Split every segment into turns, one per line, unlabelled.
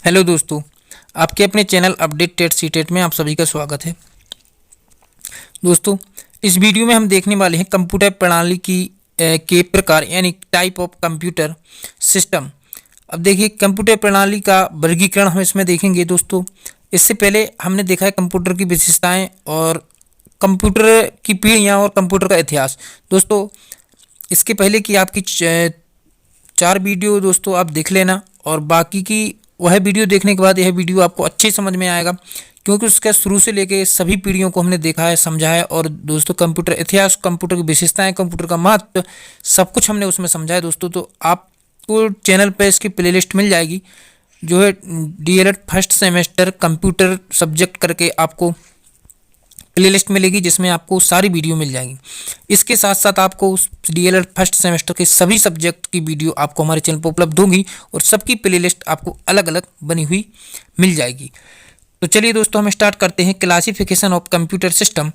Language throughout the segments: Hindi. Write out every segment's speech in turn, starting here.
हेलो दोस्तों, आपके अपने channel update TET CTET में आप सभी का स्वागत है। दोस्तों, इस वीडियो में हम देखने वाले हैं कंप्यूटर प्रणाली के प्रकार यानी टाइप ऑफ कंप्यूटर सिस्टम। अब देखिए, कंप्यूटर प्रणाली का वर्गीकरण हम इसमें देखेंगे। दोस्तों, इससे पहले हमने देखा है कंप्यूटर की विशेषताएं और कंप्यूटर की पीढ़ियाँ और कंप्यूटर का इतिहास। दोस्तों, इसके पहले की आपकी 4 वीडियो दोस्तों आप देख लेना, और बाकी की वह वीडियो देखने के बाद यह वीडियो आपको अच्छे समझ में आएगा, क्योंकि उसका शुरू से लेकर सभी पीढ़ियों को हमने देखा है, समझा है। और दोस्तों, कंप्यूटर इतिहास, कंप्यूटर की विशेषताएं, कंप्यूटर का महत्व, सब कुछ हमने उसमें समझा है दोस्तों। तो आपको चैनल पर इसकी प्लेलिस्ट मिल जाएगी, जो है DElEd first semester computer subject करके आपको प्लेलिस्ट मिलेगी, जिसमें आपको सारी वीडियो मिल जाएंगी। इसके साथ साथ आपको उस डीएलएड फर्स्ट सेमेस्टर के सभी सब्जेक्ट की वीडियो आपको हमारे चैनल पर उपलब्ध होगी, और सबकी प्लेलिस्ट आपको अलग अलग बनी हुई मिल जाएगी। तो चलिए दोस्तों, हम स्टार्ट करते हैं। Classification of computer system.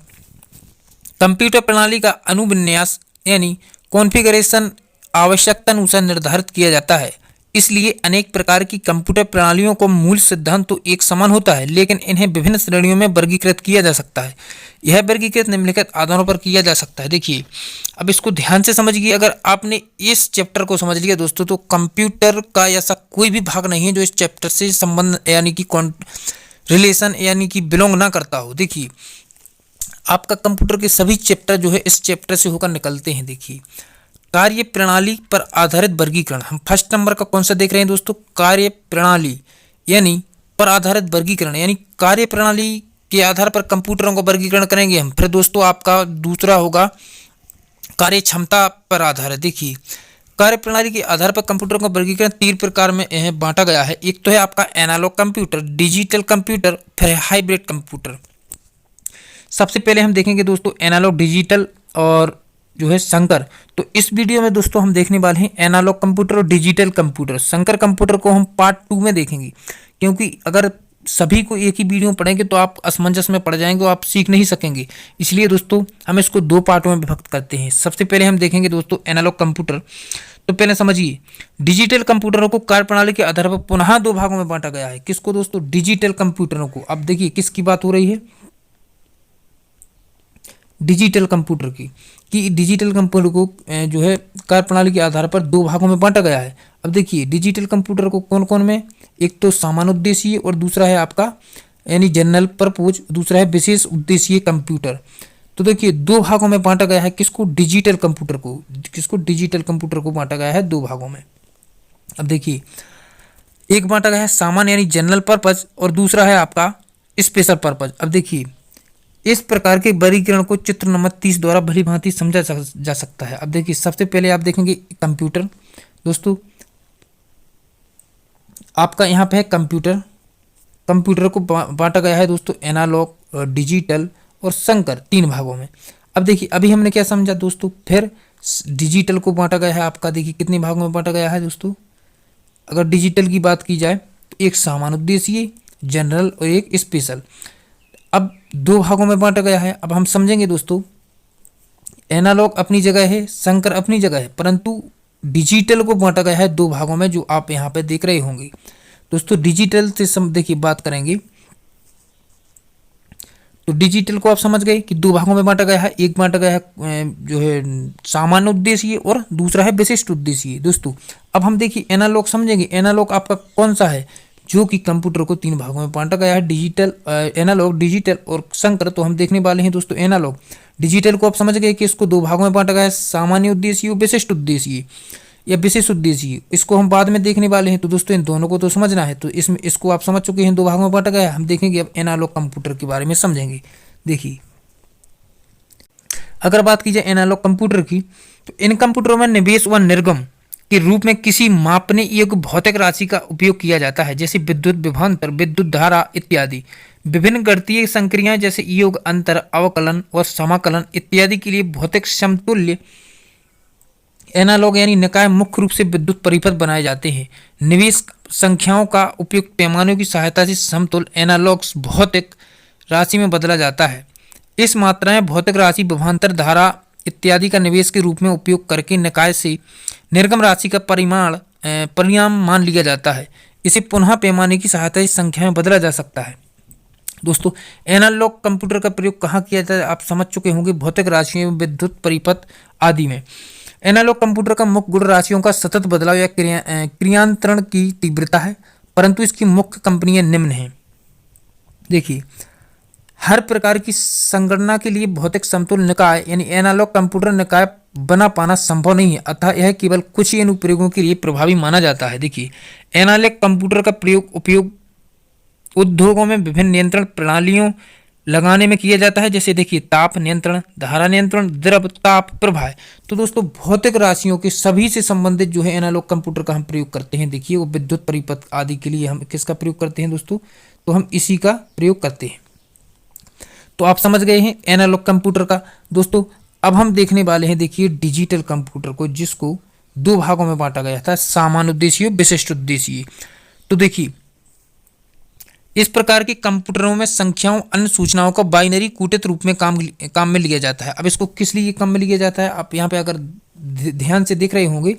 Computer प्रणाली का अनुविन्यास यानी कॉन्फ़िगरेशन आवश्यकता अनुसार निर्धारित किया जाता है। इसलिए अनेक प्रकार की कंप्यूटर प्रणालियों को मूल सिद्धांत तो एक समान होता है, लेकिन इन्हें विभिन्न श्रेणियों में वर्गीकृत किया जा सकता है। यह वर्गीकृत निम्नलिखित आधारों पर किया जा सकता है। देखिए, अब इसको ध्यान से समझिए। अगर आपने इस चैप्टर को समझ लिया दोस्तों, तो कंप्यूटर का ऐसा कोई भी भाग नहीं है जो इस चैप्टर से संबंध यानी कि रिलेशन यानी कि बिलोंग ना करता हो। देखिए, आपका कंप्यूटर के सभी चैप्टर जो है इस चैप्टर से होकर निकलते हैं। देखिए, कार्य प्रणाली पर आधारित वर्गीकरण। हम फर्स्ट नंबर का कौन सा देख रहे हैं दोस्तों? कार्य प्रणाली यानी पर आधारित वर्गीकरण, यानी कार्य प्रणाली के आधार पर कंप्यूटरों का वर्गीकरण करेंगे हम। फिर दोस्तों, आपका दूसरा होगा कार्य क्षमता पर आधारित। देखिए, कार्य प्रणाली के आधार पर कंप्यूटर का वर्गीकरण 3 प्रकार में बांटा गया है। एक तो है आपका एनालॉग कंप्यूटर, डिजिटल कंप्यूटर, फिर हाइब्रिड कंप्यूटर। सबसे पहले हम देखेंगे दोस्तों एनालॉग, डिजिटल और जो है संकर। तो इस वीडियो में दोस्तों हम देखने वाले हैं एनालॉग कंप्यूटर और डिजिटल कंप्यूटर। संकर कंप्यूटर को हम पार्ट 2 में देखेंगे, क्योंकि अगर सभी को एक ही वीडियो में पढ़ेंगे तो आप असमंजस में पड़ जाएंगे और आप सीख नहीं सकेंगे। इसलिए दोस्तों, हम इसको 2 पार्टों में विभक्त करते हैं। सबसे पहले हम देखेंगे दोस्तों एनालॉग कंप्यूटर। तो पहले समझिए, डिजिटल कंप्यूटरों को कार्यप्रणाली के आधार पर पुनः 2 भागों में बांटा गया है। किसको दोस्तों? डिजिटल कंप्यूटरों को। अब देखिए किसकी बात हो रही है? डिजिटल कंप्यूटर की, कि डिजिटल कंप्यूटर को जो है कार्यप्रणाली के आधार पर 2 भागों में बांटा गया है। अब देखिए, डिजिटल कंप्यूटर को कौन कौन में? एक तो सामान्य उद्देश्य और दूसरा है आपका यानी जनरल पर्पज, दूसरा है विशेष उद्देश्य कंप्यूटर। तो देखिए, 2 भागों में बांटा गया है। किसको? डिजिटल कंप्यूटर को। किसको? डिजिटल कंप्यूटर को बांटा गया है 2 भागों में। अब देखिए, एक बांटा गया है सामान्य यानी जनरल पर्पज, और दूसरा है आपका स्पेशल पर्पज। अब देखिए, इस प्रकार के वर्गीकरण को चित्र नंबर 30 द्वारा भली भांति समझा जा सकता है। अब देखिए, सबसे पहले आप देखेंगे कंप्यूटर। दोस्तों, आपका यहाँ पे है कंप्यूटर। कंप्यूटर को बांटा गया है दोस्तों एनालॉग, डिजिटल और संकर 3 भागों में। अब देखिए, अभी हमने क्या समझा दोस्तों? फिर डिजिटल को बांटा गया है आपका, देखिए कितने भागों में बांटा गया है दोस्तों? अगर डिजिटल की बात की जाए तो एक सामान्य उद्देश्य, जनरल और एक स्पेशल। अब 2 भागों में बांटा गया है। अब हम समझेंगे दोस्तों, एनालॉग अपनी जगह है, संकर अपनी जगह है, परंतु डिजिटल को बांटा गया है 2 भागों में, जो आप यहाँ पे देख रहे होंगे दोस्तों। डिजिटल से देखिए बात करेंगे तो डिजिटल को आप समझ गए कि 2 भागों में बांटा गया है। एक बांटा गया है जो है सामान्य उद्देश्य और दूसरा है विशिष्ट उद्देश्य दोस्तों। अब हम देखिए एनालॉग समझेंगे। एनालॉग आपका कौन सा है? जो कि कंप्यूटर को 3 भागों में बांटा गया है, डिजिटल, एनालॉग, डिजिटल और संकर। तो हम देखने वाले हैं दोस्तों एनालॉग। डिजिटल को आप समझ गए कि इसको 2 भागों में बांटा गया है, सामान्य उद्देश्य और विशिष्ट उद्देश्य या विशेष उद्देश्य। इसको हम बाद में देखने वाले हैं। तो दोस्तों, इन दोनों को तो समझना है। तो इसमें इसको आप समझ चुके हैं, 2 भागों में बांटा गया है। हम देखेंगे अब एनालॉग कंप्यूटर के बारे में समझेंगे। देखिए, अगर बात की जाए एनालॉग कंप्यूटर की, तो इन कंप्यूटरों में निवेश व निर्गम के रूप में किसी मापने योग्य भौतिक राशि का उपयोग किया जाता है, जैसे विद्युत विभवांतर, विद्युत धारा इत्यादि। विभिन्न गणितीय संक्रियाएं जैसे योग, अंतर, अवकलन और समाकलन इत्यादि के लिए भौतिक समतुल्य एनालॉग यानी निकाय मुख्य रूप से विद्युत परिपथ बनाए जाते हैं। निवेश संख्याओं का उपयुक्त पैमानों की सहायता से समतुल्य एनालॉग्स भौतिक राशि में बदला जाता है। इस मात्राएं भौतिक राशि, विभवांतर, धारा इत्यादि का निवेश के रूप में उपयोग करके निकाय से निर्गम राशि का परिमाण मान लिया जाता है। इसे पुनः पैमाने की सहायता से संख्या में बदला जा सकता है। दोस्तों, एनालॉग कंप्यूटर का प्रयोग कहाँ किया जाता है आप समझ चुके होंगे, भौतिक राशियों, विद्युत परिपथ आदि में। एनालॉग कंप्यूटर का मुख्य गुण राशियों का सतत बदलाव या क्रियांतरण की तीव्रता है, परंतु इसकी मुख्य कंपनियां निम्न हैं। देखिए, हर प्रकार की संगणना के लिए भौतिक समतुल निकाय यानी एनालॉग कंप्यूटर निकाय बना पाना संभव नहीं है, अतः यह केवल कुछ ही अनुप्रयोगों के लिए प्रभावी माना जाता है। देखिए, एनालॉग कंप्यूटर का उपयोग उद्योगों में विभिन्न नियंत्रण प्रणालियों लगाने में किया जाता है, जैसे देखिए ताप नियंत्रण, धारा नियंत्रण, द्रव ताप प्रवाह। तो दोस्तों, भौतिक राशियों के सभी से संबंधित जो है एनालॉग कंप्यूटर का हम प्रयोग करते हैं। देखिए, वो विद्युत परिपथ आदि के लिए हम किसका प्रयोग करते हैं दोस्तों, तो हम इसी का प्रयोग करते हैं। तो आप समझ गए हैं एनालॉग कंप्यूटर का। दोस्तों, अब हम देखने वाले हैं देखिए डिजिटल कंप्यूटर को, जिसको दो भागों में बांटा गया था, सामान्य उद्देश्य, विशिष्ट उद्देश्य। तो देखिए, इस प्रकार के कंप्यूटरों में संख्याओं, अन्य सूचनाओं का बाइनरी कूटित रूप में काम में लिया जाता है। अब इसको किस लिए काम में लिया जाता है, आप यहाँ पे अगर ध्यान से देख रहे होंगे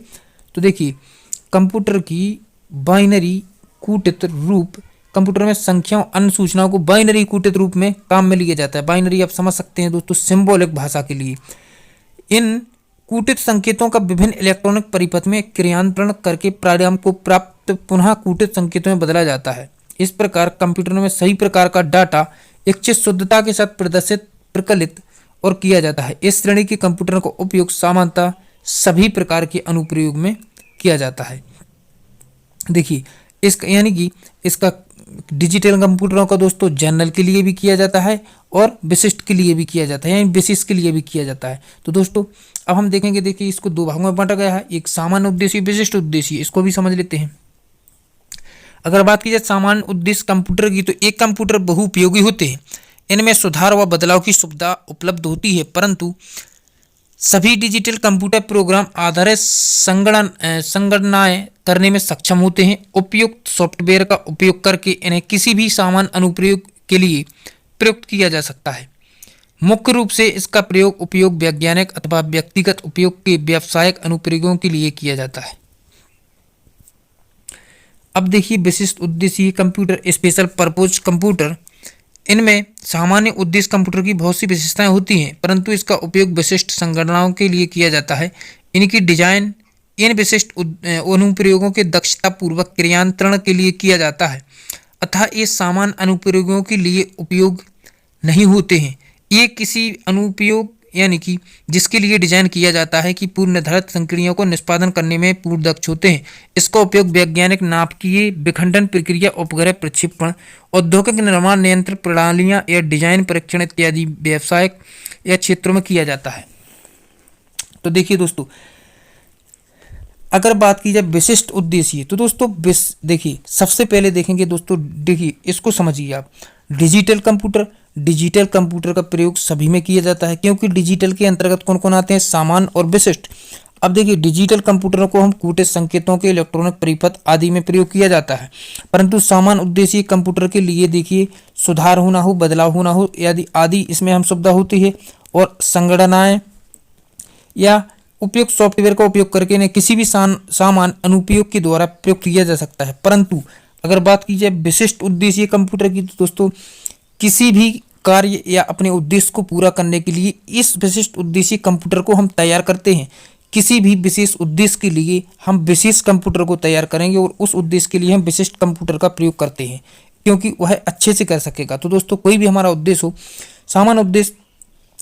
तो देखिए, कंप्यूटर की बाइनरी कूटित रूप, कंप्यूटर में संख्याओं, अन्य सूचनाओं को बाइनरी कूटित रूप में काम में लिया जाता है। बाइनरी आप समझ सकते हैं दोस्तों, सिंबॉलिक भाषा के लिए। इन कूटित संकेतों का विभिन्न इलेक्ट्रॉनिक परिपथ में क्रियांतरण करके परिणाम को प्राप्त पुनः कूटित संकेतों में बदला जाता है। इस प्रकार कंप्यूटरों में सही प्रकार का डाटा इच्छित शुद्धता के साथ प्रदर्शित, प्रकलित और किया जाता है। इस श्रेणी के कंप्यूटरों का उपयोग सामान्यतः सभी प्रकार के अनुप्रयोग में किया जाता है। देखिए, इसका यानी कि इसका डिजिटल कंप्यूटरों का दोस्तों जनरल के लिए भी किया जाता है और विशिष्ट के लिए भी किया जाता है, यानी विशेष के लिए भी किया जाता है। तो दोस्तों, अब हम देखेंगे, देखिए इसको दो भागों में बांटा गया है, एक सामान्य उद्देश्य, विशिष्ट उद्देश्य। इसको भी समझ लेते हैं। अगर बात की जाए सामान्य उद्देश्य कंप्यूटर की, तो एक कंप्यूटर बहुउपयोगी होते हैं, इनमें सुधार व बदलाव की सुविधा उपलब्ध होती है, परंतु सभी डिजिटल कंप्यूटर प्रोग्राम आधारित संगणनाएं करने में सक्षम होते हैं। उपयुक्त सॉफ्टवेयर का उपयोग करके इन्हें किसी भी सामान्य अनुप्रयोग के लिए प्रयुक्त किया जा सकता है। मुख्य रूप से इसका उपयोग वैज्ञानिक अथवा व्यक्तिगत उपयोग के व्यावसायिक अनुप्रयोगों के लिए किया जाता है। अब देखिए विशिष्ट उद्देश्य कंप्यूटर, स्पेशल पर्पज कंप्यूटर। इनमें सामान्य उद्देश्य कंप्यूटर की बहुत सी विशेषताएं होती हैं, परंतु इसका उपयोग विशिष्ट संगणनाओं के लिए किया जाता है। इनकी डिजाइन इन विशिष्ट अनुप्रयोगों के दक्षतापूर्वक क्रियांतरण के लिए किया जाता है, अतः ये सामान्य अनुप्रयोगों के लिए उपयोग नहीं होते हैं। ये किसी अनुप्रयोग यानी कि जिसके लिए डिजाइन किया जाता है कि पूर्ण निर्धारित संक्रियाओं को निष्पादन करने में पूर्ण दक्ष होते हैं। इसका उपयोग वैज्ञानिक, नाभिकीय विखंडन प्रक्रिया, उपग्रह प्रक्षेपण, औद्योगिक निर्माण नियंत्रण प्रणालियां या डिजाइन परीक्षण इत्यादि व्यावसायिक या क्षेत्रों में किया जाता है। तो देखिए दोस्तों, अगर बात की जाए विशिष्ट उद्देश्य, तो दोस्तों देखिए सबसे पहले देखेंगे दोस्तों, देखिए इसको समझिए आप। डिजिटल कंप्यूटर का प्रयोग सभी में किया जाता है, क्योंकि डिजिटल के अंतर्गत कौन कौन आते हैं, सामान्य और विशिष्ट। अब देखिए डिजिटल कंप्यूटरों को हम कूटित संकेतों के इलेक्ट्रॉनिक परिपथ आदि में प्रयोग किया जाता है, परंतु सामान्य उद्देश्य कंप्यूटर के लिए देखिए सुधार होना हो, बदलाव होना हो आदि इसमें हम सुविधा होती है, और संगणनाएं या उपयुक्त सॉफ्टवेयर का उपयोग करके इन्हें किसी भी सामान्य अनुप्रयोग के द्वारा प्रयोग किया जा सकता है। परंतु अगर बात की जाए विशिष्ट उद्देश्य कंप्यूटर की, तो दोस्तों किसी भी कार्य या अपने उद्देश्य को पूरा करने के लिए इस विशिष्ट उद्देश्य कंप्यूटर को हम तैयार करते हैं। किसी भी विशेष उद्देश्य के लिए हम विशेष कंप्यूटर को तैयार करेंगे और उस उद्देश्य के लिए हम विशिष्ट कंप्यूटर का प्रयोग करते हैं, क्योंकि वह अच्छे से कर सकेगा। तो दोस्तों कोई भी हमारा उद्देश्य हो, सामान्य उद्देश्य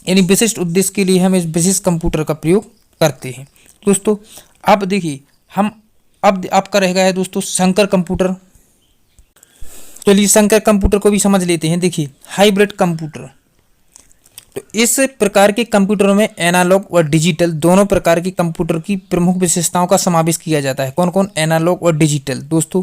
यानी विशिष्ट उद्देश्य के लिए हम इस विशेष कंप्यूटर का प्रयोग करते हैं। दोस्तों अब देखिए अब आपका रह गया है दोस्तों संकर कंप्यूटर। चलिए संकर कंप्यूटर को भी समझ लेते हैं। देखिए हाइब्रिड कंप्यूटर, तो इस प्रकार के कंप्यूटरों में एनालॉग और डिजिटल दोनों प्रकार के कंप्यूटर की प्रमुख विशेषताओं का समावेश किया जाता है। कौन कौन, एनालॉग और डिजिटल। दोस्तों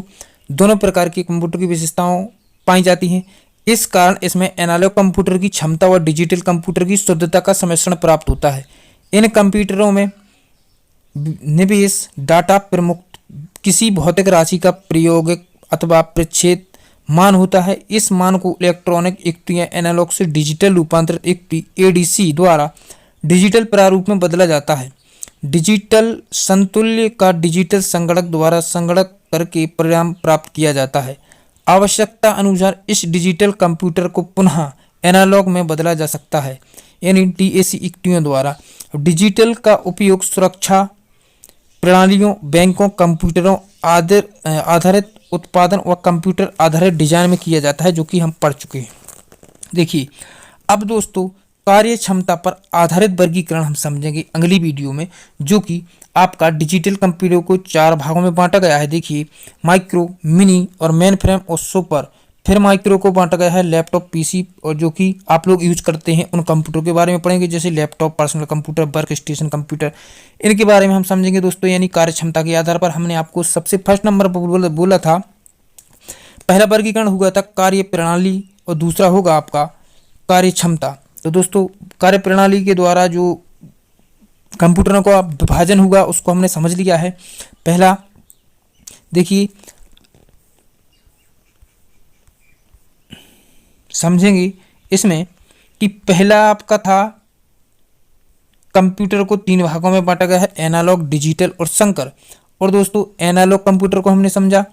दोनों प्रकार के कंप्यूटर की विशेषताओं पाई जाती हैं। इस कारण इसमें एनालॉग कंप्यूटर की क्षमता और डिजिटल कंप्यूटर की शुद्धता का सम्मिश्रण प्राप्त होता है। इन कंप्यूटरों में निवेश डाटा प्रमुख किसी भौतिक राशि का प्रायोगिक अथवा प्रच्छेद मान होता है। इस मान को इलेक्ट्रॉनिक युक्ति या एनालॉग से डिजिटल रूपांतरित युक्ति एडीसी द्वारा डिजिटल प्रारूप में बदला जाता है। डिजिटल संतुल्य का डिजिटल संगणक द्वारा संगणक करके परिणाम प्राप्त किया जाता है। आवश्यकता अनुसार इस डिजिटल कंप्यूटर को पुनः एनालॉग में बदला जा सकता है, यानी डीएसी इकाइयों द्वारा। डिजिटल का उपयोग सुरक्षा प्रणालियों, बैंकों, कंप्यूटरों आधारित उत्पादन व कंप्यूटर आधारित डिजाइन में किया जाता है, जो कि हम पढ़ चुके हैं। देखिए, अब दोस्तों कार्य क्षमता पर आधारित वर्गीकरण हम समझेंगे अगली वीडियो में, जो कि आपका डिजिटल कंप्यूटर को 4 भागों में बांटा गया है। देखिए, माइक्रो, मिनी और मेन फ्रेम और सुपर। फिर माइक्रो को बांटा गया है लैपटॉप, पीसी, और जो कि आप लोग यूज करते हैं उन कंप्यूटर के बारे में पढ़ेंगे, जैसे laptop, personal computer, work station computer, इनके बारे में हम समझेंगे दोस्तों। यानी कार्य क्षमता के आधार पर हमने आपको सबसे फर्स्ट नंबर पर बोला था, पहला वर्गीकरण हुआ था कार्य प्रणाली और दूसरा होगा आपका कार्य क्षमता। तो दोस्तों कार्य प्रणाली के द्वारा जो कंप्यूटरों का विभाजन हुआ उसको हमने समझ लिया है। पहला देखिए समझेंगे इसमें कि पहला आपका था कंप्यूटर को 3 भागों में बांटा गया है, एनालॉग, डिजिटल और संकर। और दोस्तों एनालॉग कंप्यूटर को हमने समझा,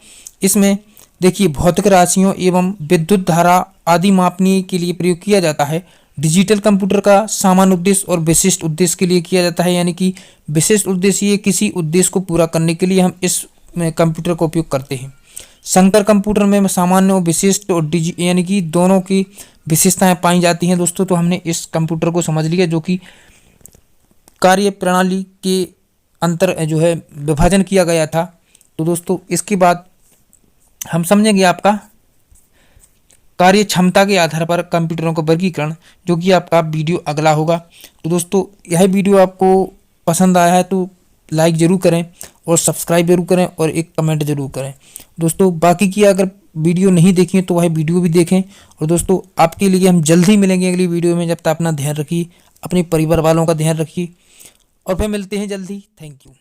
इसमें देखिए भौतिक राशियों एवं विद्युत धारा आदि मापने के लिए प्रयोग किया जाता है। डिजिटल कंप्यूटर का सामान्य उद्देश्य और विशिष्ट उद्देश्य के लिए किया जाता है, यानी कि विशिष्ट उद्देश्य ये किसी उद्देश्य को पूरा करने के लिए हम इस कंप्यूटर का उपयोग करते हैं। संकर कंप्यूटर में सामान्य और विशिष्ट और यानी कि दोनों की विशेषताएं पाई जाती हैं दोस्तों। तो हमने इस कंप्यूटर को समझ लिया, जो कि कार्य प्रणाली के अंतर जो है विभाजन किया गया था। तो दोस्तों इसके बाद हम समझेंगे आपका कार्य क्षमता के आधार पर कंप्यूटरों का वर्गीकरण, जो कि आपका वीडियो अगला होगा। तो दोस्तों यह वीडियो आपको पसंद आया है तो लाइक ज़रूर करें और सब्सक्राइब जरूर करें और एक कमेंट जरूर करें दोस्तों। बाकी की अगर वीडियो नहीं देखी तो वह वीडियो भी देखें। और दोस्तों आपके लिए हम जल्द ही मिलेंगे अगली वीडियो में। जब तक अपना ध्यान रखिए, अपने परिवार वालों का ध्यान रखिए और फिर मिलते हैं जल्दी। Thank you.